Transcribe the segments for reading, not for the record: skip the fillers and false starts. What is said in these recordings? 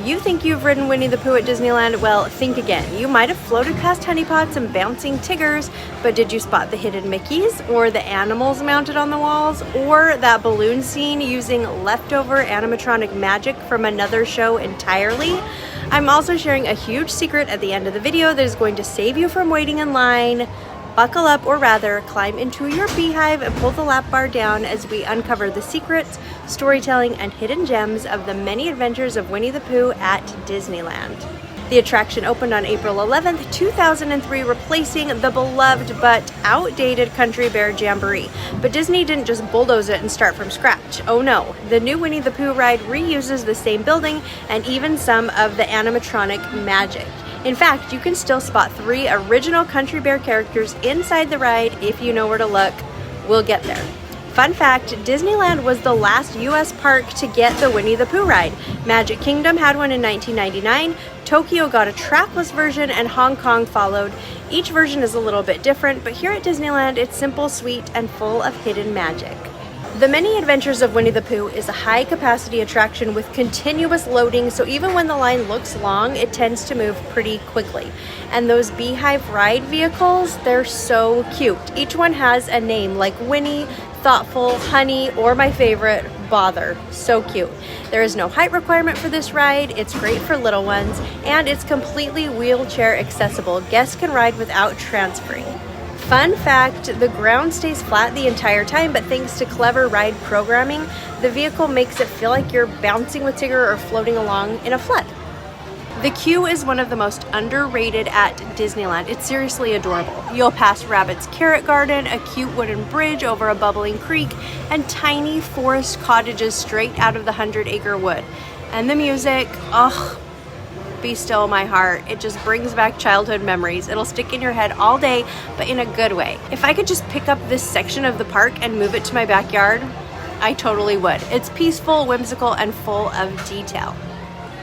you think you've ridden Winnie the Pooh at Disneyland, well, think again. You might have floated past honeypots and bouncing Tiggers, but did you spot the hidden Mickeys, or the animals mounted on the walls, or that balloon scene using leftover animatronic magic from another show entirely? I'm also sharing a huge secret at the end of the video that is going to save you from waiting in line. Buckle up, or rather, climb into your beehive and pull the lap bar down as we uncover the secrets, storytelling, and hidden gems of the many adventures of Winnie the Pooh at Disneyland. The attraction opened on April 11th, 2003, replacing the beloved but outdated Country Bear Jamboree. But Disney didn't just bulldoze it and start from scratch. Oh no, the new Winnie the Pooh ride reuses the same building and even some of the animatronic magic. In fact, you can still spot 3 original Country Bear characters inside the ride if you know where to look. We'll get there. Fun fact, Disneyland was the last US park to get the Winnie the Pooh ride. Magic Kingdom had one in 1999, Tokyo got a trackless version, and Hong Kong followed. Each version is a little bit different, but here at Disneyland, it's simple, sweet, and full of hidden magic. The Many Adventures of Winnie the Pooh is a high-capacity attraction with continuous loading, so even when the line looks long, it tends to move pretty quickly. And those beehive ride vehicles, they're so cute. Each one has a name like Winnie, Thoughtful, Honey, or my favorite, Bother. So cute. There is no height requirement for this ride, it's great for little ones, and it's completely wheelchair accessible. Guests can ride without transferring. Fun fact, the ground stays flat the entire time, but thanks to clever ride programming, the vehicle makes it feel like you're bouncing with Tigger or floating along in a flood. The queue is one of the most underrated at Disneyland. It's seriously adorable. You'll pass Rabbit's Carrot Garden, a cute wooden bridge over a bubbling creek, and tiny forest cottages straight out of the 100-acre wood. And the music, oh, be still my heart. It just brings back childhood memories. It'll stick in your head all day, but in a good way. If I could just pick up this section of the park and move it to my backyard, I totally would. It's peaceful, whimsical, and full of detail.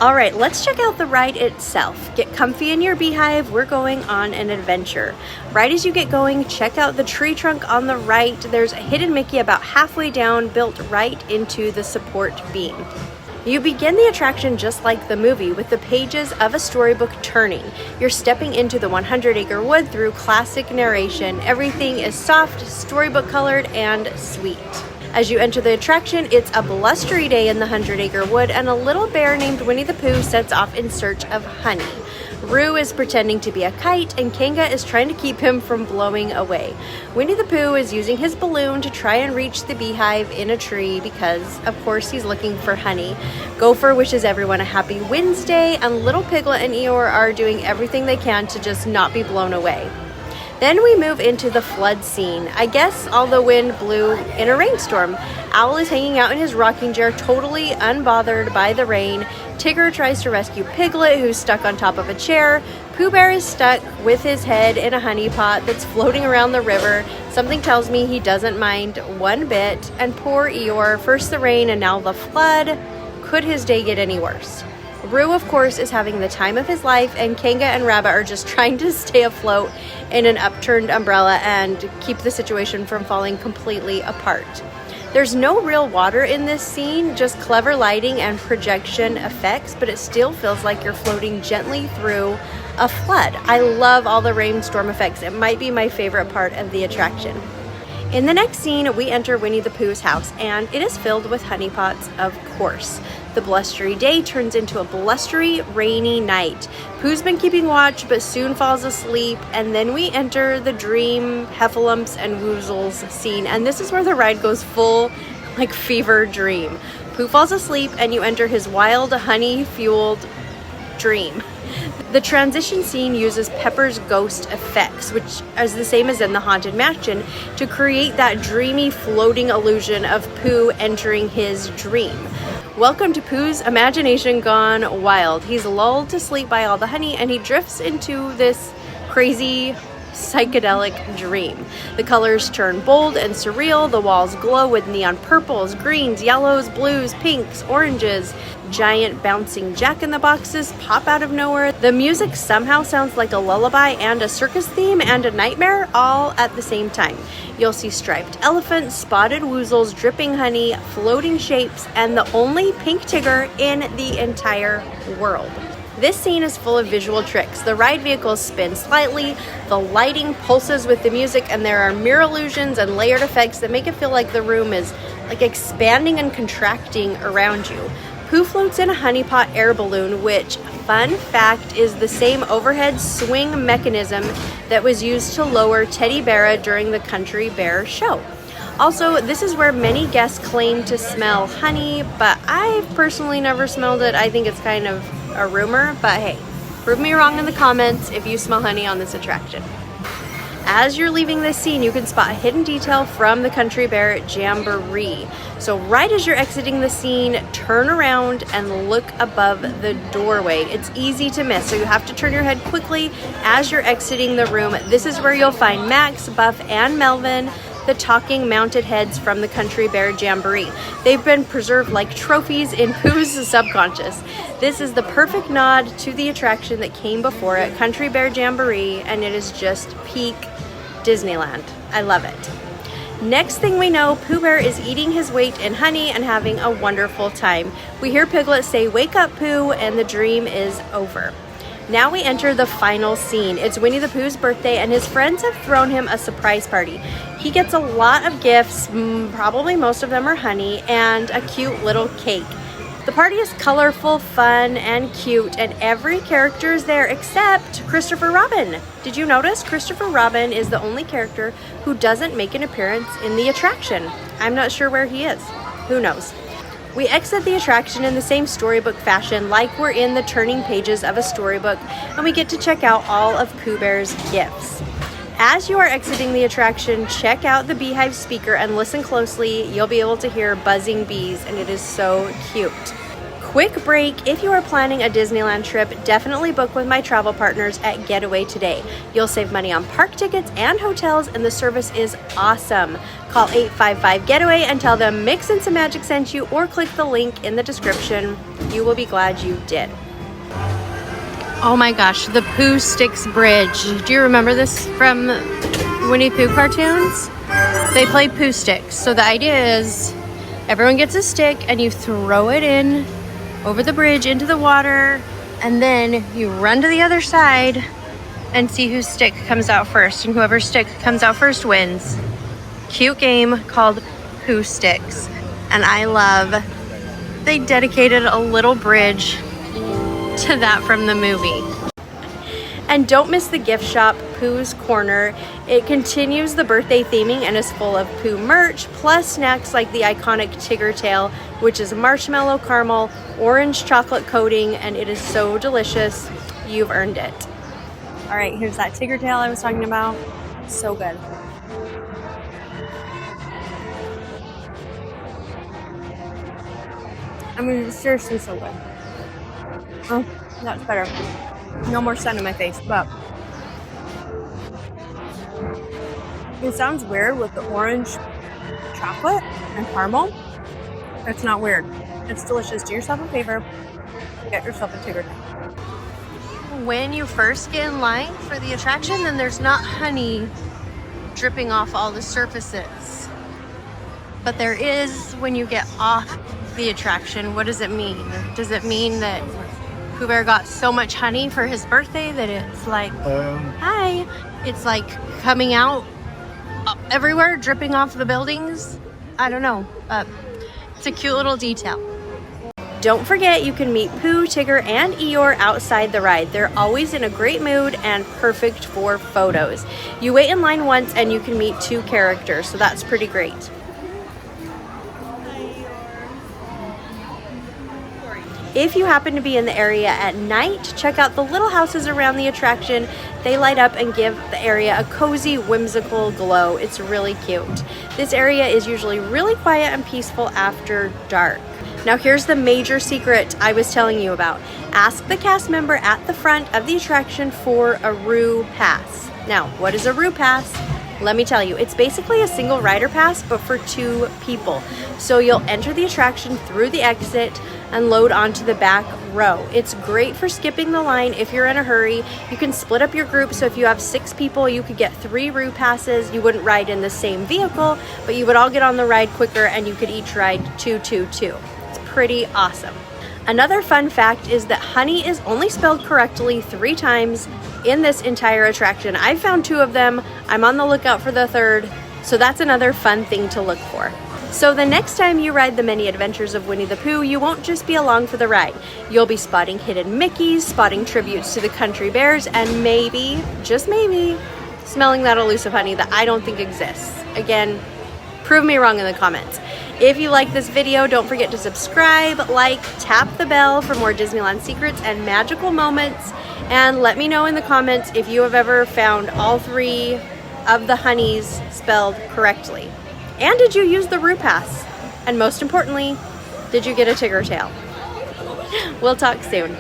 All right, let's check out the ride itself. Get comfy in your beehive. We're going on an adventure. Right as you get going, check out the tree trunk on the right. There's a hidden Mickey about halfway down, built right into the support beam. You begin the attraction just like the movie, with the pages of a storybook turning. You're stepping into the 100-acre wood through classic narration. Everything is soft, storybook colored, and sweet. As you enter the attraction, it's a blustery day in the 100-acre wood, and a little bear named Winnie the Pooh sets off in search of honey. Rue is pretending to be a kite, and Kanga is trying to keep him from blowing away. Winnie the Pooh is using his balloon to try and reach the beehive in a tree because, of course, he's looking for honey. Gopher wishes everyone a happy Wednesday, and Little Piglet and Eeyore are doing everything they can to just not be blown away. Then we move into the flood scene. I guess all the wind blew in a rainstorm. Owl is hanging out in his rocking chair, totally unbothered by the rain. Tigger tries to rescue Piglet, who's stuck on top of a chair. Pooh Bear is stuck with his head in a honey pot that's floating around the river. Something tells me he doesn't mind one bit. And poor Eeyore, first the rain and now the flood. Could his day get any worse? Rue, of course, is having the time of his life, and Kanga and Rabbit are just trying to stay afloat in an upturned umbrella and keep the situation from falling completely apart. There's no real water in this scene, just clever lighting and projection effects, but it still feels like you're floating gently through a flood. I love all the rainstorm effects. It might be my favorite part of the attraction. In the next scene, we enter Winnie the Pooh's house, and it is filled with honeypots, of course. The blustery day turns into a blustery, rainy night. Pooh's been keeping watch, but soon falls asleep, and then we enter the dream, heffalumps, and woozles scene, and this is where the ride goes full, like, fever dream. Pooh falls asleep, and you enter his wild, honey-fueled dream. The transition scene uses Pepper's ghost effects, which is the same as in the Haunted Mansion, to create that dreamy floating illusion of Pooh entering his dream. Welcome to Pooh's imagination gone wild. He's lulled to sleep by all the honey, and he drifts into this crazy psychedelic dream. The colors turn bold and surreal. The walls glow with neon purples, greens, yellows, blues, pinks, oranges. Giant bouncing jack-in-the-boxes pop out of nowhere. The music somehow sounds like a lullaby and a circus theme and a nightmare all at the same time. You'll see striped elephants, spotted woozles, dripping honey, floating shapes, and the only pink Tigger in the entire world. This scene is full of visual tricks. The ride vehicles spin slightly, the lighting pulses with the music, and there are mirror illusions and layered effects that make it feel like the room is like expanding and contracting around you. Pooh floats in a honey pot air balloon, which, fun fact, is the same overhead swing mechanism that was used to lower Teddy Bear during the Country Bear show. Also, this is where many guests claim to smell honey, but I've personally never smelled it. I think it's kind of a rumor, but hey, prove me wrong in the comments if you smell honey on this attraction. As you're leaving this scene, you can spot a hidden detail from the Country Bear Jamboree. So right as you're exiting the scene, turn around and look above the doorway. It's easy to miss, so you have to turn your head quickly as you're exiting the room. This is where you'll find Max, Buff, and Melvin, the talking mounted heads from the Country Bear Jamboree. They've been preserved like trophies in Pooh's subconscious. This is the perfect nod to the attraction that came before it, Country Bear Jamboree, and it is just peak Disneyland. I love it. Next thing we know, Pooh Bear is eating his weight in honey and having a wonderful time. We hear Piglet say, "Wake up, Pooh," and the dream is over. Now we enter the final scene. It's Winnie the Pooh's birthday and his friends have thrown him a surprise party. He gets a lot of gifts, probably most of them are honey, and a cute little cake. The party is colorful, fun, and cute, and every character is there except Christopher Robin. Did you notice? Christopher Robin is the only character who doesn't make an appearance in the attraction. I'm not sure where he is. Who knows? We exit the attraction in the same storybook fashion, like we're in the turning pages of a storybook, and we get to check out all of Pooh Bear's gifts. As you are exiting the attraction, check out the beehive speaker and listen closely. You'll be able to hear buzzing bees, and it is so cute. Quick break, if you are planning a Disneyland trip, definitely book with my travel partners at Getaway today. You'll save money on park tickets and hotels, and the service is awesome. Call 855-GETAWAY and tell them Mix and Some Magic sent you, or click the link in the description. You will be glad you did. Oh my gosh, the Pooh Sticks Bridge. Do you remember this from Winnie the Pooh cartoons? They play Pooh Sticks. So the idea is everyone gets a stick and you throw it in over the bridge into the water, and then you run to the other side and see whose stick comes out first, and whoever's stick comes out first wins. Cute game called Pooh Sticks, and I love they dedicated a little bridge to that from the movie. And don't miss the gift shop, Poohs Corner. It continues the birthday theming and is full of Pooh merch, plus snacks like the iconic Tigger tail, which is marshmallow caramel, orange chocolate coating, and it is so delicious. You've earned it. All right, here's that Tigger tail I was talking about. So good. I mean, it's seriously so good. Oh, that's better. No more sun in my face, but it sounds weird with the orange chocolate and caramel. It's not weird. It's delicious. Do yourself a favor. Get yourself a Tigger tail. When you first get in line for the attraction, then there's not honey dripping off all the surfaces. But there is when you get off the attraction. What does it mean? Does it mean that Pooh Bear got so much honey for his birthday that it's like, hi, it's like coming out everywhere, dripping off the buildings? I don't know, but it's a cute little detail. Don't forget, you can meet Pooh, Tigger, and Eeyore outside the ride. They're always in a great mood and perfect for photos. You wait in line once and you can meet 2 characters, so that's pretty great. If you happen to be in the area at night, check out the little houses around the attraction. They light up and give the area a cozy, whimsical glow. It's really cute. This area is usually really quiet and peaceful after dark. Now here's the major secret I was telling you about. Ask the cast member at the front of the attraction for a Rue Pass. Now, what is a Rue Pass? Let me tell you, it's basically a single rider pass, but for 2 people. So you'll enter the attraction through the exit and load onto the back row. It's great for skipping the line if you're in a hurry. You can split up your group, so if you have 6 people, you could get 3 Rue Passes. You wouldn't ride in the same vehicle, but you would all get on the ride quicker and you could each ride 2, 2, 2. It's pretty awesome. Another fun fact is that honey is only spelled correctly 3 times in this entire attraction. I found 2 of them. I'm on the lookout for the 3rd, so that's another fun thing to look for. So the next time you ride the many adventures of Winnie the Pooh, you won't just be along for the ride. You'll be spotting hidden Mickeys, spotting tributes to the Country Bears, and maybe, just maybe, smelling that elusive honey that I don't think exists. Again, prove me wrong in the comments. If you like this video, don't forget to subscribe, like, tap the bell for more Disneyland secrets and magical moments, and let me know in the comments if you have ever found all 3 of the honeys spelled correctly. And did you use the Rue Pass? And most importantly, did you get a Tigger tail? We'll talk soon.